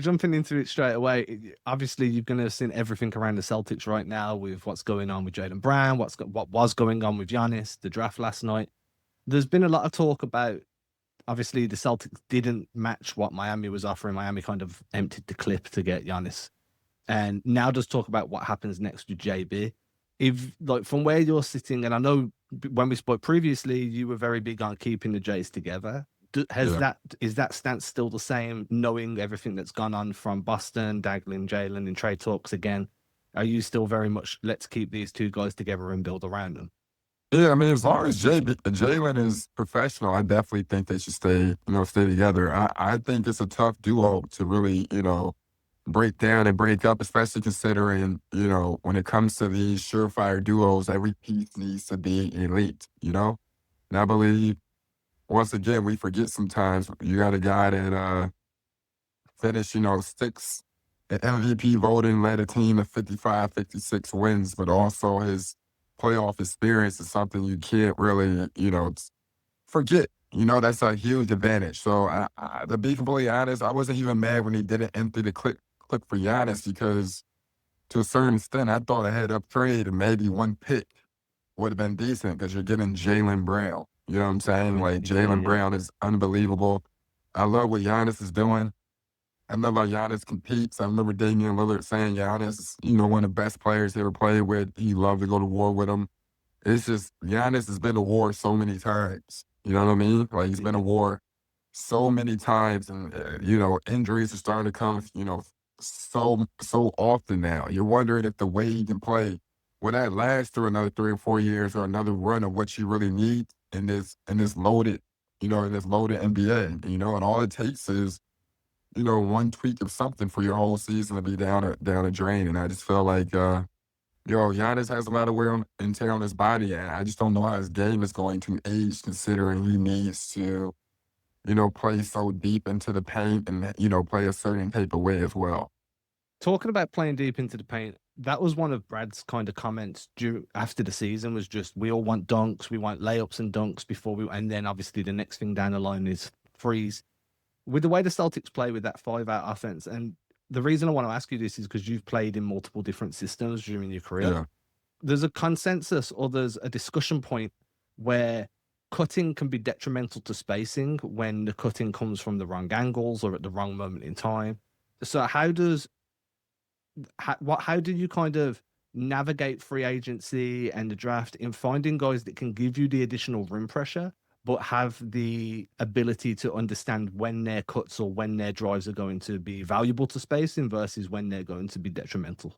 Jumping into it straight away, obviously you're going to have seen everything around the Celtics right now with what's going on with Jaylen Brown, what was going on with Giannis, the draft last night. There's been a lot of talk about obviously the Celtics didn't match what Miami was offering. Miami kind of emptied the clip to get Giannis. And now just talk about what happens next with JB. If like from where you're sitting, and I know when we spoke previously, you were very big on keeping the Jays together. Has Yeah. that is that stance still the same? Knowing everything that's gone on from Boston, Daglin, Jalen, in trade talks again, are you still very much let's keep these two guys together and build around them? Yeah, I mean, as long as Jalen is professional, I definitely think they should stay together. I think it's a tough duo to really, break down and break up, especially considering, when it comes to these surefire duos, every piece needs to be elite. And I believe, once again, we forget sometimes you got a guy that finished, sixth in MVP voting, led a team to 55, 56 wins, but also his playoff experience is something you can't really, forget. That's a huge advantage. So, to be completely honest, I wasn't even mad when he didn't enter the click for Giannis because, to a certain extent, I thought a head up trade and maybe one pick would have been decent because you're getting Jaylen Brown. You know what I'm saying? Like, Jaylen Yeah. Brown is unbelievable. I love what Giannis is doing. I love how Giannis competes. I remember Damian Lillard saying Giannis is, one of the best players he ever played with. He loved to go to war with him. It's just Giannis has been to war so many times. You know what I mean? Like he's been to war so many times, and injuries are starting to come. So often now. You're wondering if the way he can play will that last through another 3 or 4 years or another run of what you really need in this loaded, in this loaded NBA. And all it takes is one tweak of something for your whole season to be down a drain. And I just feel like, Giannis has a lot of wear and tear on his body, and I just don't know how his game is going to age, considering he needs to, play so deep into the paint and play a certain type of way as well. Talking about playing deep into the paint, that was one of Brad's kind of comments after the season was just we all want dunks, we want layups and dunks before we, and then obviously the next thing down the line is threes. With the way the Celtics play with that 5-out offense, and the reason I want to ask you this is because you've played in multiple different systems during your career. Yeah. There's a consensus or there's a discussion point where cutting can be detrimental to spacing when the cutting comes from the wrong angles or at the wrong moment in time. So how do you kind of navigate free agency and the draft in finding guys that can give you the additional rim pressure, but have the ability to understand when their cuts or when their drives are going to be valuable to spacing versus when they're going to be detrimental?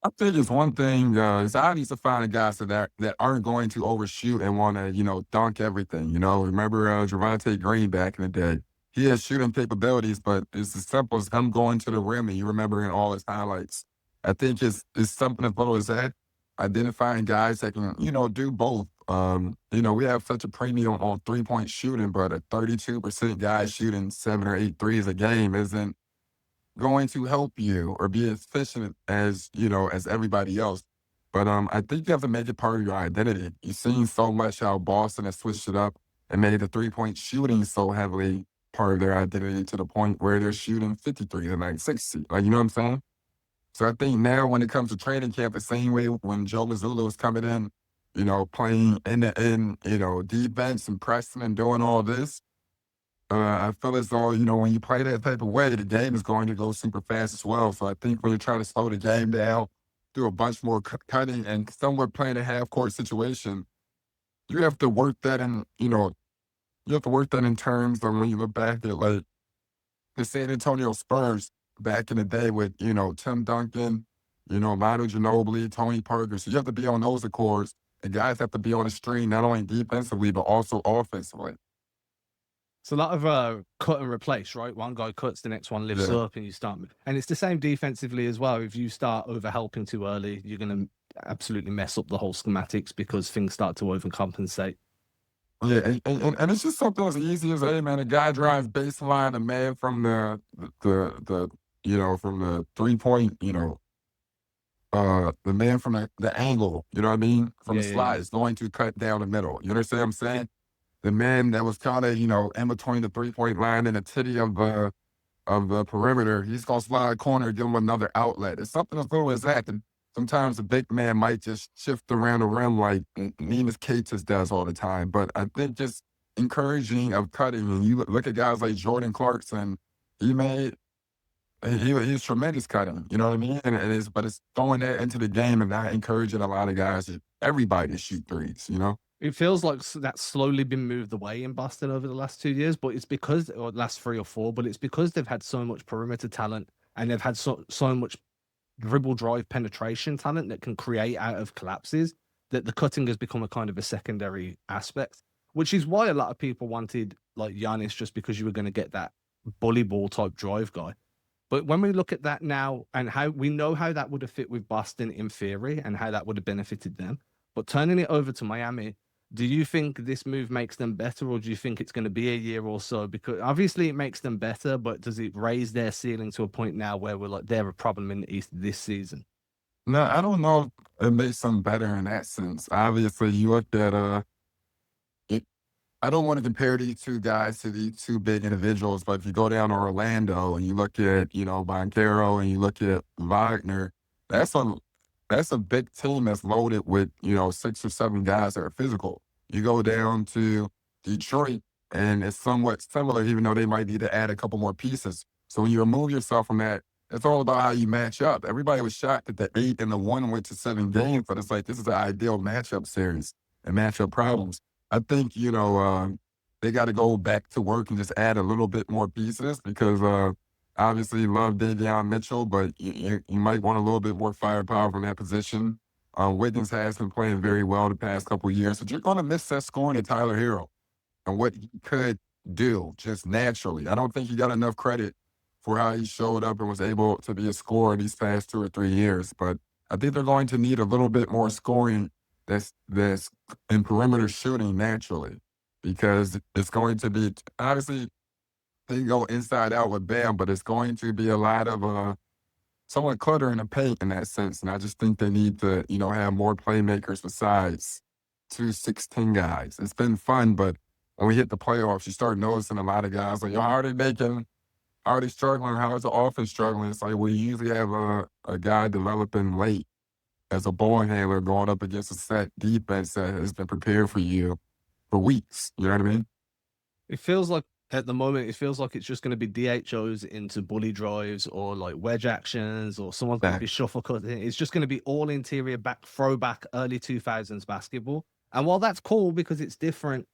I think it's one thing, it's obvious to find the guys that aren't going to overshoot and want to, dunk everything. Remember Javante Green back in the day? He has shooting capabilities, but it's as simple as him going to the rim and you remembering all his highlights. I think it's something as little as that. Identifying guys that can, do both. We have such a premium on 3-point shooting, but a 32% guy shooting 7 or 8 threes a game isn't going to help you or be as efficient as everybody else. But I think you have to make it part of your identity. You've seen so much how Boston has switched it up and made the 3-point shooting so heavily part of their identity to the point where they're shooting 53 and like 60. Like, you know what I'm saying? So I think now when it comes to training camp, the same way when Joe Mazzulla was coming in, playing defense and pressing and doing all this, I feel as though, when you play that type of way, the game is going to go super fast as well. So I think when you're trying to slow the game down, do a bunch more cutting and somewhat playing a half court situation, you have to work that in, you have to work that in terms of when you look back at like the San Antonio Spurs back in the day with, Tim Duncan, Manu Ginobili, Tony Parker. So you have to be on those accords and guys have to be on the string, not only defensively, but also offensively. It's a lot of cut and replace, right? One guy cuts, the next one lifts Yeah. up, and you start. And it's the same defensively as well. If you start over helping too early, you're going to absolutely mess up the whole schematics because things start to overcompensate. Yeah, and it's just something as easy as, hey man, a guy drives baseline, a man from from the 3-point, the man from the angle, you know what I mean? From Yeah, the yeah, slide yeah. is going to cut down the middle. You understand what I'm saying? The man that was kind of, in between the 3-point line and the titty of of the perimeter. He's going to slide corner, give him another outlet. It's something as little as that. And sometimes the big man might just shift around the rim like Nina's Cates does all the time. But I think just encouraging of cutting, and you look at guys like Jordan Clarkson, he made he's tremendous cutting, you know what I mean? And it's throwing that into the game and not encouraging a lot of guys, everybody to shoot threes, you know? It feels like that's slowly been moved away in Boston over the last 2 years, but it's because, or last 3 or 4, but it's because they've had so much perimeter talent and they've had so much dribble drive penetration talent that can create out of collapses that the cutting has become a kind of a secondary aspect, which is why a lot of people wanted like Giannis just because you were going to get that bully ball type drive guy. But when we look at that now and how we know how that would have fit with Boston in theory and how that would have benefited them, but turning it over to Miami, do you think this move makes them better, or do you think it's going to be a year or so? Because obviously it makes them better, but does it raise their ceiling to a point now where we're like they're a problem in the East this season? No, I don't know if it makes them better in that sense. Obviously, you look at it, I don't want to compare these two guys to these two big individuals, but if you go down to Orlando and you look at, Banchero and you look at Wagner, that's a that's a big team that's loaded with, 6 or 7 guys that are physical. You go down to Detroit and it's somewhat similar, even though they might need to add a couple more pieces. So when you remove yourself from that, it's all about how you match up. Everybody was shocked that the 8 and the 1 went to 7 games, but it's like this is an ideal matchup series and matchup problems. I think, they got to go back to work and just add a little bit more pieces because obviously love Davion Mitchell, but you might want a little bit more firepower from that position. Wiggins has been playing very well the past couple of years, but you're going to miss that scoring to Tyler Hero and what he could do just naturally. I don't think he got enough credit for how he showed up and was able to be a scorer these past 2 or 3 years. But I think they're going to need a little bit more scoring that's in perimeter shooting naturally because it's going to be obviously they can go inside out with Bam, but it's going to be a lot of somewhat clutter in the paint in that sense. And I just think they need to, have more playmakers besides 2 6'10" guys. It's been fun, but when we hit the playoffs, you start noticing a lot of guys like, how are they making, how are they struggling? How is the offense struggling? It's like we usually have a guy developing late as a ball handler going up against a set defense that has been prepared for you for weeks. You know what I mean? It feels like at the moment, it feels like it's just going to be DHOs into bully drives or like wedge actions, or someone's going to That be shuffle cutting. It's just going to be all interior back, throwback early 2000s basketball. And while that's cool because it's different,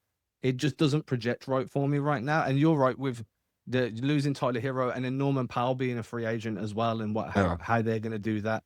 it just doesn't project right for me right now. And you're right with the losing Tyler Hero and then Norman Powell being a free agent as well, and yeah. how they're going to do that.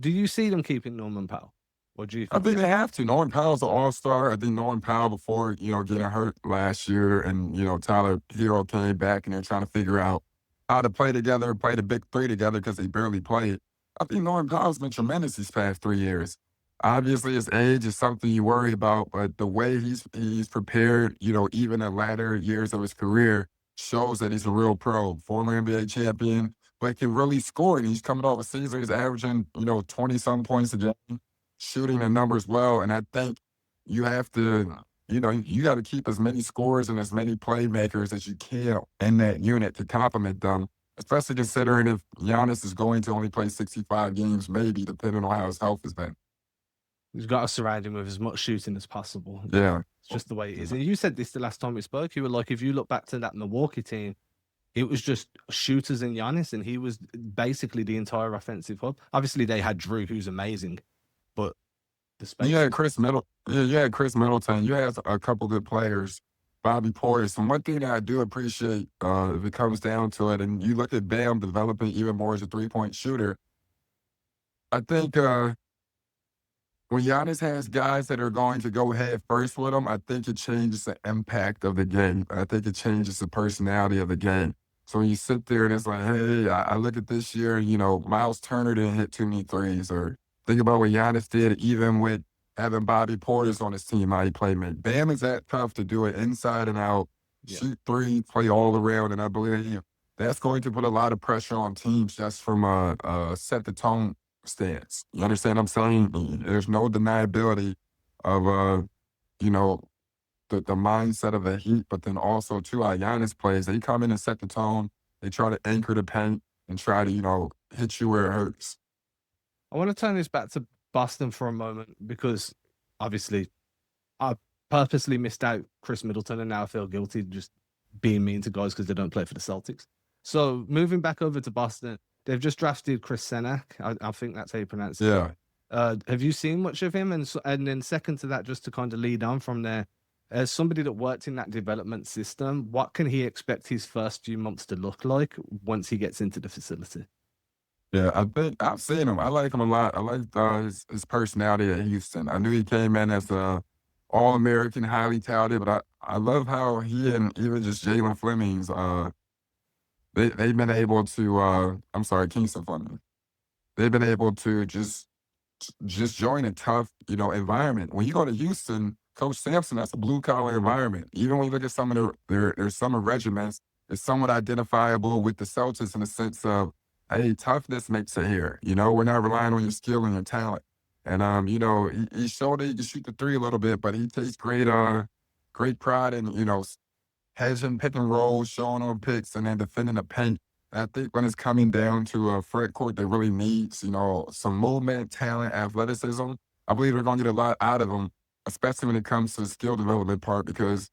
Do you see them keeping Norman Powell, or do you I think think they have to. Norman Powell's an all-star. I think Norman Powell before, getting hurt last year and, Tyler Hero came back and they're trying to figure out how to play together, play the big three together because they barely played. I think Norman Powell's been tremendous these past 3 years. Obviously, his age is something you worry about, but the way he's prepared, even in latter years of his career, shows that he's a real pro, former NBA champion, but can really score. And he's coming off a season, he's averaging, 20-some points a game, shooting the numbers well. And I think you have to, you got to keep as many scorers and as many playmakers as you can in that unit to complement them, especially considering if Giannis is going to only play 65 games, maybe, depending on how his health has been. you've got to surround him with as much shooting as possible? Yeah. It's just the way it is. And you said this the last time we spoke. You were like, if you look back to that Milwaukee team, it was just shooters and Giannis, and he was basically the entire offensive hub. Obviously, they had Drew, who's amazing, but the You space. had Chris Middleton. Yeah, you had Chris Middleton. You had a couple good players. Bobby Portis. And one thing that I do appreciate, if it comes down to it, and you look at Bam developing even more as a three-point shooter, I think when Giannis has guys that are going to go head first with him, I think it changes the impact of the game. I think it changes the personality of the game. So when you sit there and it's like, hey, I look at this year, Miles Turner didn't hit too many threes, or think about what Giannis did, even with having Bobby Portis on his team, how he played, man. Bam is that tough to do it inside and out, Yeah. shoot three, play all around, and I believe that's going to put a lot of pressure on teams just from a set the tone stance. You understand what I'm saying? There's no deniability of you know, the mindset of the Heat, but then also too how Giannis plays. They come in and set the tone They try to anchor the paint and try to, hit you where it hurts. I want to turn this back to Boston for a moment because obviously I purposely missed out Chris Middleton and now I feel guilty just being mean to guys because they don't play for the Celtics. So moving back over to Boston, they've just drafted Chris Senak. I think that's how you pronounce it. Yeah. Have you seen much of him? And then second to that, just to kind of lead on from there, as somebody that worked in that development system, what can he expect his first few months to look like once he gets into the facility? Yeah, I think I've seen him. I like him a lot. I like his personality at Houston. I knew he came in as a All-American, highly touted, but I love how he and even just Jalen Fleming's they've been able to I'm sorry, Kingston Fleming. They've been able to just join a tough, environment. When you go to Houston, Coach Sampson, that's a blue collar environment. Even when you look at some of their summer regiments, it's somewhat identifiable with the Celtics in the sense of, hey, toughness makes it here. We're not relying on your skill and your talent. And he showed that he can shoot the three a little bit, but he takes great pride in, hedging pick and roll, showing on picks, and then defending the paint. I think when it's coming down to a front court that really needs, some movement, talent, athleticism, I believe they're going to get a lot out of them, especially when it comes to the skill development part, because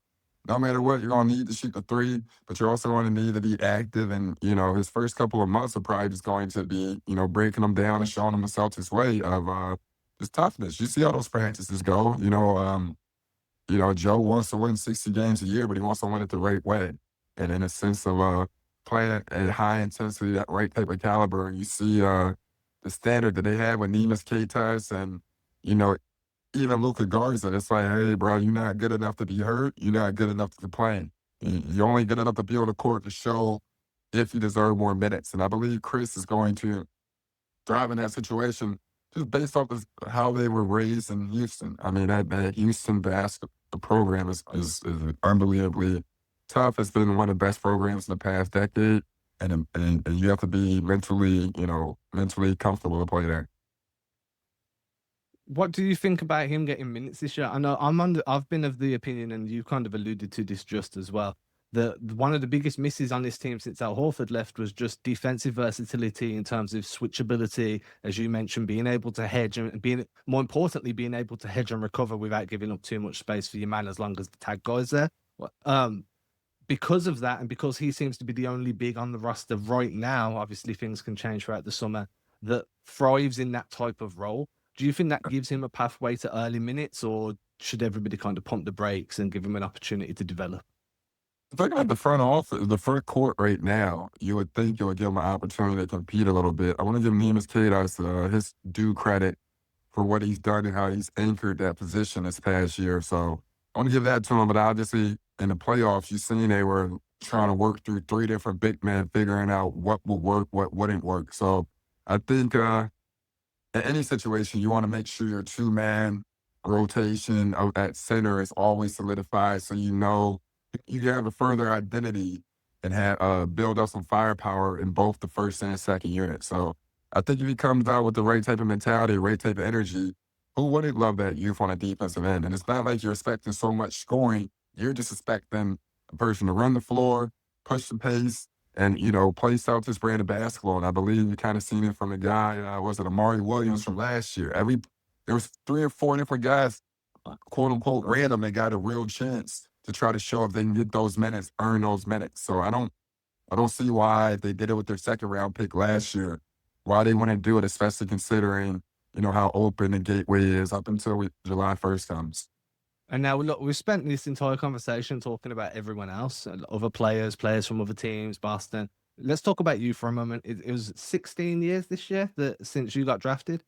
no matter what, you're going to need to shoot the three, but you're also going to need to be active. And, his first couple of months are probably just going to be, breaking them down and showing them the Celtics way of just toughness. You see how those practices go, Joe wants to win 60 games a year, but he wants to win it the right way. And in a sense of playing at high intensity, that right type of caliber, and you see the standard that they have with Neemias Queiroz and, you know, even Luka Garza. It's like, hey, bro, you're not good enough to be hurt. You're not good enough to play. You're only good enough to be on the court to show if you deserve more minutes. And I believe Chris is going to thrive in that situation just based off of how they were raised in Houston. I mean, that Houston basketball program is unbelievably tough. It's been one of the best programs in the past decade, and you have to be mentally comfortable to play there. What do you think about him getting minutes this year? I know I've been of the opinion, and you kind of alluded to this just as well, that one of the biggest misses on this team since Al Horford left was just defensive versatility in terms of switchability, as you mentioned, being able to hedge and being more importantly being able to hedge and recover without giving up too much space for your man as long as the tag guy's there. Because of that, and because he seems to be the only big on the roster right now, obviously things can change throughout the summer, that thrives in that type of role. Do you think that gives him a pathway to early minutes, or should everybody kind of pump the brakes and give him an opportunity to develop? Looking at the front office, the front court right now, you would think you would give him an opportunity to compete a little bit. I want to give Neemias Queiroz his due credit for what he's done and how he's anchored that position this past year. So I want to give that to him. But obviously, in the playoffs, you've seen they were trying to work through three different big men, figuring out what would work, what wouldn't work. So I think in any situation, you want to make sure your two-man rotation at center is always solidified, so you can have a further identity and have build up some firepower in both the first and second unit. So I think if he comes out with the right type of mentality, right type of energy, who wouldn't love that youth on a defensive end? And it's not like you're expecting so much scoring. You're just expecting a person to run the floor, push the pace, and play Celtics brand of basketball. And I believe you kind of seen it from the guy, was it Amari Williams from last year? There was 3 or 4 different guys, quote unquote, random that got a real chance to try to show if they can get those minutes, earn those minutes. So I don't see why if they did it with their second round pick last year, why they wouldn't do it, especially considering how open the gateway is up until July 1st comes. And now, look, we've spent this entire conversation talking about everyone else, other players from other teams, Boston. Let's talk about you for a moment. It was 16 years this year that since you got drafted.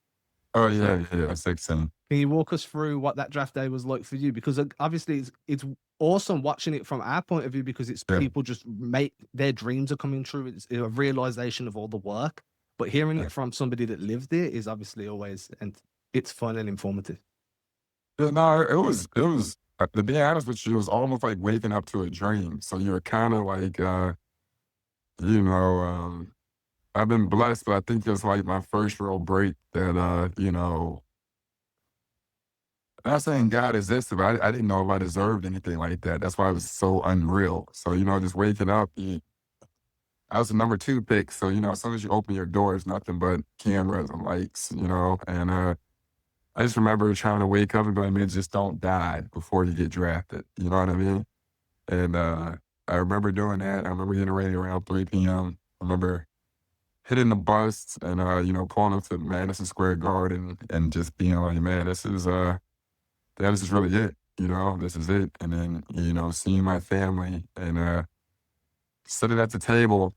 Oh yeah, 16. Can you walk us through what that draft day was like for you? Because obviously it's awesome watching it from our point of view because it's Yeah. people just make their dreams are coming true. It's a realization of all the work. But hearing Yeah. it from somebody that lived it is obviously always, and it's fun and informative. Yeah, no, it was to be honest with you, it was almost like waking up to a dream. So you're kind of like, you know, I've been blessed, but I think it's like my first real break that, not saying God existed, but I didn't know if I deserved anything like that. That's why it was so unreal. So, just waking up, I was the number 2 pick, so, as soon as you open your door, it's nothing but cameras and lights, and, I just remember trying to wake up and be like, "Man, just don't die before you get drafted." You know what I mean? And, I remember doing that. I remember getting ready around 3 p.m. I remember hitting the bus and, pulling up to Madison Square Garden and just being like, "Man, this is really it, this is it." And then, seeing my family and, sitting at the table,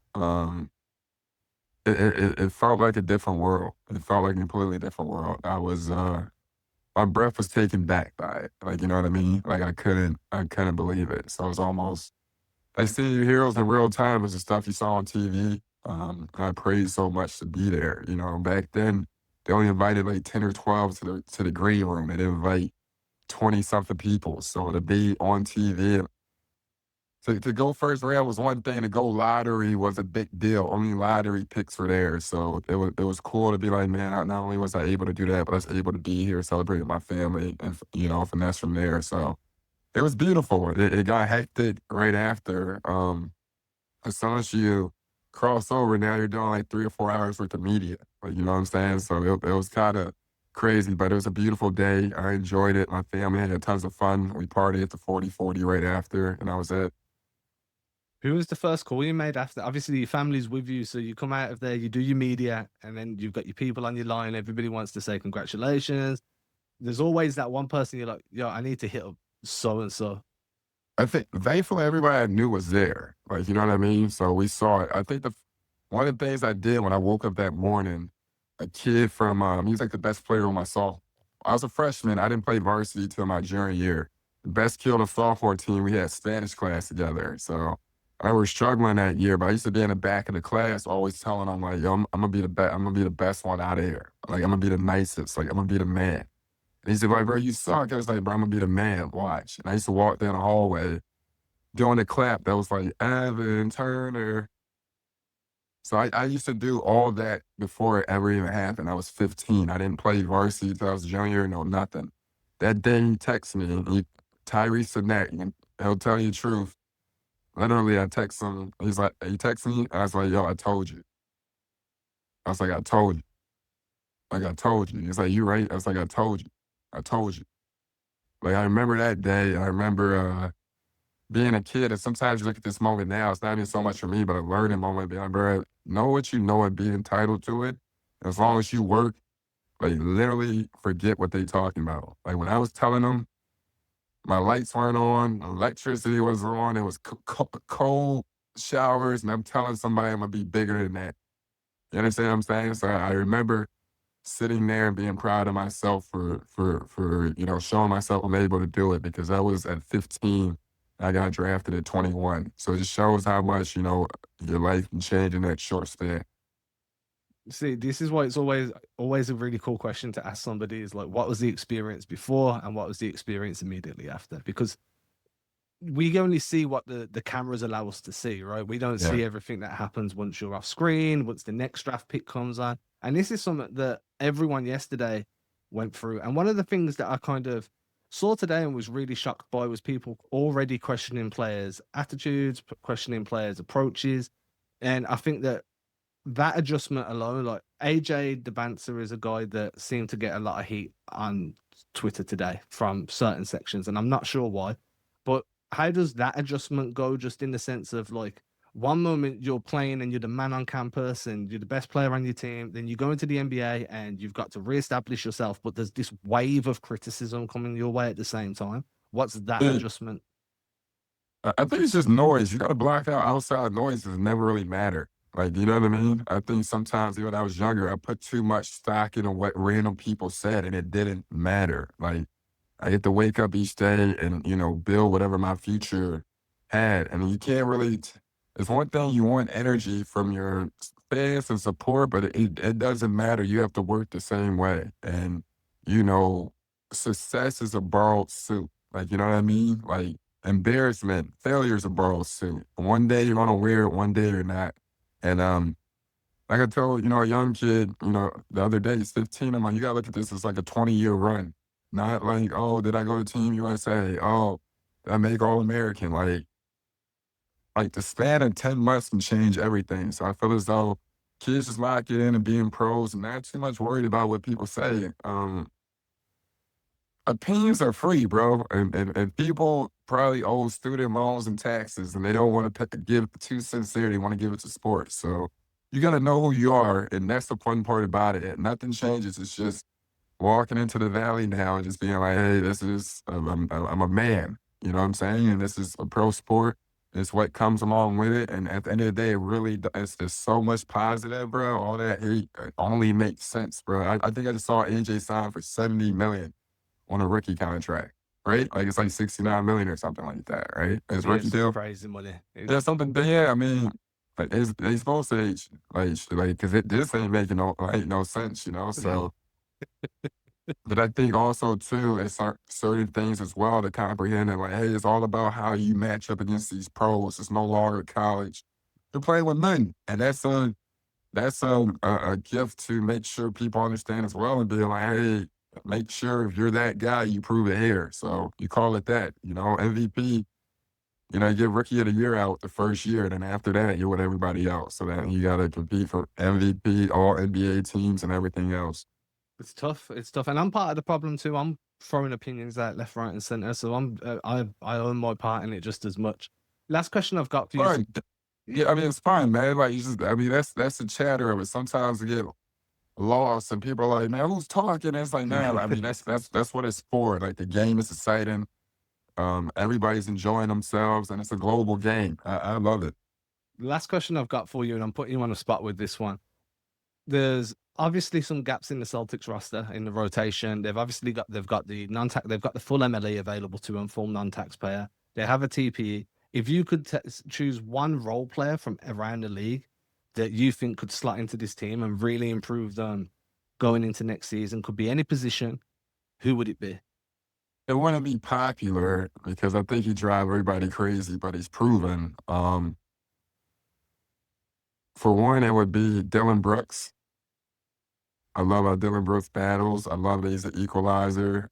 it felt like a different world. It felt like a completely different world. My breath was taken back by it. Like, you know what I mean? Like I couldn't believe it. So it was almost like seeing your heroes in real time was the stuff you saw on TV. I prayed so much to be there. Back then they only invited like 10 or 12 to the green room. They didn't invite 20 something people. So to be on TV, to go first round was one thing. To go lottery was a big deal. Only lottery picks were there, so it was cool to be like, man. Not only was I able to do that, but I was able to be here, celebrate with my family, and finesse from there. So it was beautiful. It got hectic right after. As soon as you cross over, now you're doing like 3 or 4 hours worth of media. Like, you know what I'm saying? So it was kind of crazy, but it was a beautiful day. I enjoyed it. My family had tons of fun. We partied at the 40-40 right after, and that was it. Who was the first call you made after? Obviously, your family's with you, so you come out of there, you do your media, and then you've got your people on your line. Everybody wants to say congratulations. There's always that one person you're like, yo, I need to hit up so and so. I think thankfully everybody I knew was there. Like, you know what I mean? So we saw it. I think one of the things I did when I woke up that morning, a kid from he was like the best player on my soft. I was a freshman. I didn't play varsity till my junior year. The best kid on the sophomore team, we had Spanish class together. So I was struggling that year, but I used to be in the back of the class, always telling them like, "Yo, I'm gonna be the best. I'm gonna be the best one out of here. Like, I'm gonna be the nicest. Like, I'm gonna be the man." And he said, like, "Bro, you suck." I was like, "Bro, I'm gonna be the man. Watch." And I used to walk down the hallway doing the clap that was like, "Evan Turner." So I used to do all that before it ever even happened. I was 15. I didn't play varsity till I was junior, no nothing. That day he texted me, Tyrese Sinet, and he'll tell you the truth. Literally, I text him. He texted me. I was like, "Yo, I told you." I was like, "I told you." Like, "I told you." He's like, "You right?" I was like, "I told you. I told you." Like, I remember that day. I remember being a kid, and sometimes you look at this moment now, it's not even so much for me, but a learning moment, being like, "Bro, know what you know and be entitled to it. As long as you work, like, literally forget what they talking about." Like, when I was telling them my lights weren't on, electricity was on, it was cold showers, and I'm telling somebody I'm gonna be bigger than that. You understand what I'm saying? So I remember sitting there and being proud of myself for showing myself I'm able to do it, because I was at 15. I got drafted at 21. So it just shows how much, your life can change in that short span. See, this is why it's always a really cool question to ask somebody is like, what was the experience before and what was the experience immediately after? Because we only see what the cameras allow us to see, right? We don't Yeah. see everything that happens once you're off screen, once the next draft pick comes on. And this is something that everyone yesterday went through. And one of the things that I kind of saw today and was really shocked by was people already questioning players' attitudes, questioning players' approaches. And I think that adjustment alone, like AJ Debancer is a guy that seemed to get a lot of heat on Twitter today from certain sections, and I'm not sure why. But how does that adjustment go? Just in the sense of like one moment you're playing and you're the man on campus and you're the best player on your team, then you go into the NBA and you've got to reestablish yourself, but there's this wave of criticism coming your way at the same time. What's that Yeah, adjustment? I think it's just noise. You got to block out outside noises. Never really matter. Like, you know what I mean? I think sometimes, even when I was younger, I put too much stock into what random people said, and it didn't matter. Like, I get to wake up each day and, build whatever my future had. And you can't really, it's one thing you want energy from your fans and support, but it doesn't matter. You have to work the same way. And, you know, success is a borrowed suit. Like, you know what I mean? Like, embarrassment, failure is a borrowed suit. One day you're going to wear it, one day you're not. And, like I told, a young kid, the other day, he's 15. I'm like, you gotta look at this as like a 20-year run. Not like, oh, did I go to Team USA? Oh, did I make All American? Like, like the span of 10 months can change everything. So I feel as though kids just lock in and being pros and not too much worried about what people say. Opinions are free, bro, and people probably owe student loans and taxes, and they don't want to give 2 cents there. They want to give it to sports. So you got to know who you are, and that's the fun part about it. Nothing changes. It's just walking into the valley now and just being like, hey, this is I'm a man. You know what I'm saying? And this is a pro sport. It's what comes along with it. And at the end of the day, it really it's just so much positive, bro. All that hate only makes sense, bro. I think I just saw AJ sign for 70 million on a rookie contract, right? Like it's like 69 million or something like that, right? His rookie It's deal. crazy money. Yeah, something. Yeah, I mean, like they supposed to because this ain't making no sense, you know. So, but I think also too, it's certain things as well to comprehend and like, hey, it's all about how you match up against these pros. It's no longer college. You're playing with men, and that's a gift to make sure people understand as well and be like, hey, make sure if you're that guy, you prove it here. So you call it that, you know, MVP, you know, you get rookie of the year out the first year. Then after that, you're with everybody else. So then you got to compete for MVP, all NBA teams and everything else. It's tough. It's tough, and I'm part of the problem too. I'm throwing opinions out left, right, and center, so I own my part in it just as much. Last question I've got for you. Right. Yeah, I mean, it's fine, man. Like, you just, I mean, that's the chatter of it. Sometimes you get lost and people are like, man, who's talking? It's like, man, I mean, that's what it's for. Like, the game is exciting. Everybody's enjoying themselves, and it's a global game. I love it. Last question I've got for you, and I'm putting you on the spot with this one. There's obviously some gaps in the Celtics roster in the rotation. They've got the non-tax they've got the full MLE available to them, full non-taxpayer. They have a TPE. If you could choose one role player from around the league that you think could slot into this team and really improve them going into next season, could be any position, who would it be? It wouldn't be popular because I think he drive everybody crazy, but he's proven. For one, it would be Dylan Brooks. I love how Dylan Brooks battles. I love that he's an equalizer.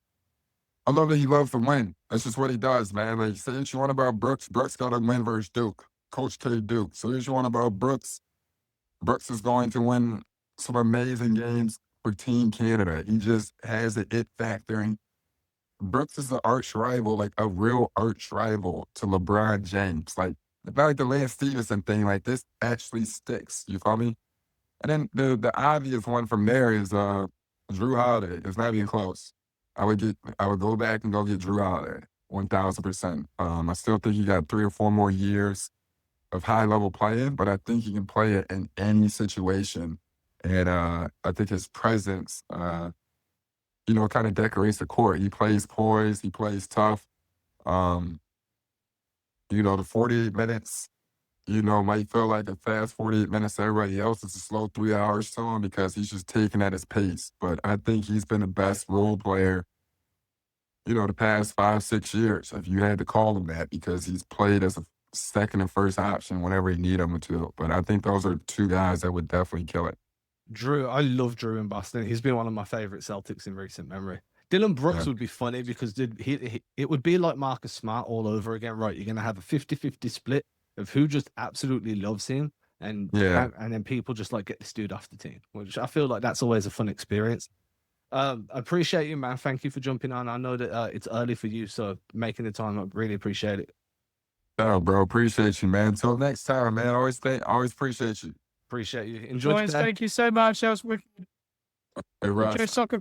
I love that he loves to win. That's just what he does, man. Like, say what you want about Brooks. Brooks got to win versus Duke. Coach K Duke. So what you want about Brooks. Brooks is going to win some amazing games for Team Canada. He just has the it factor. And Brooks is an arch rival, like a real arch rival to LeBron James. Like, about like the Lance Stevenson thing, like this actually sticks. You feel me? And then the obvious one from there is Drew Holiday. It's not even close. I would go back and go get Drew Holiday, 1,000%. I still think he got 3 or 4 more years of high level playing, but I think he can play it in any situation. And I think his presence, you know, kind of decorates the court. He plays poised, he plays tough. Um, you know, the 48 minutes, you know, might feel like a fast 48 minutes to everybody else. It's a slow 3 hours to him because he's just taking at his pace. But I think he's been the best role player, you know, the past 5, 6 years, if you had to call him that, because he's played as a second and first option whenever you need him to. But I think those are 2 guys that would definitely kill it. Drew, I love Drew in Boston. He's been one of my favorite Celtics in recent memory. Dylan Brooks Yeah. would be funny because it would be like Marcus Smart all over again, right? You're going to have a 50-50 split of who just absolutely loves him Yeah. and then people just like get this dude off the team, which I feel like that's always a fun experience. I appreciate you, man. Thank you for jumping on. I know that it's early for you, so making the time, I really appreciate it. Oh, bro, appreciate you, man. Until next time, man. Always appreciate you. Appreciate you. Enjoy Boys, today. thank you so much. That was wicked. Hey, Russ. Enjoy soccer.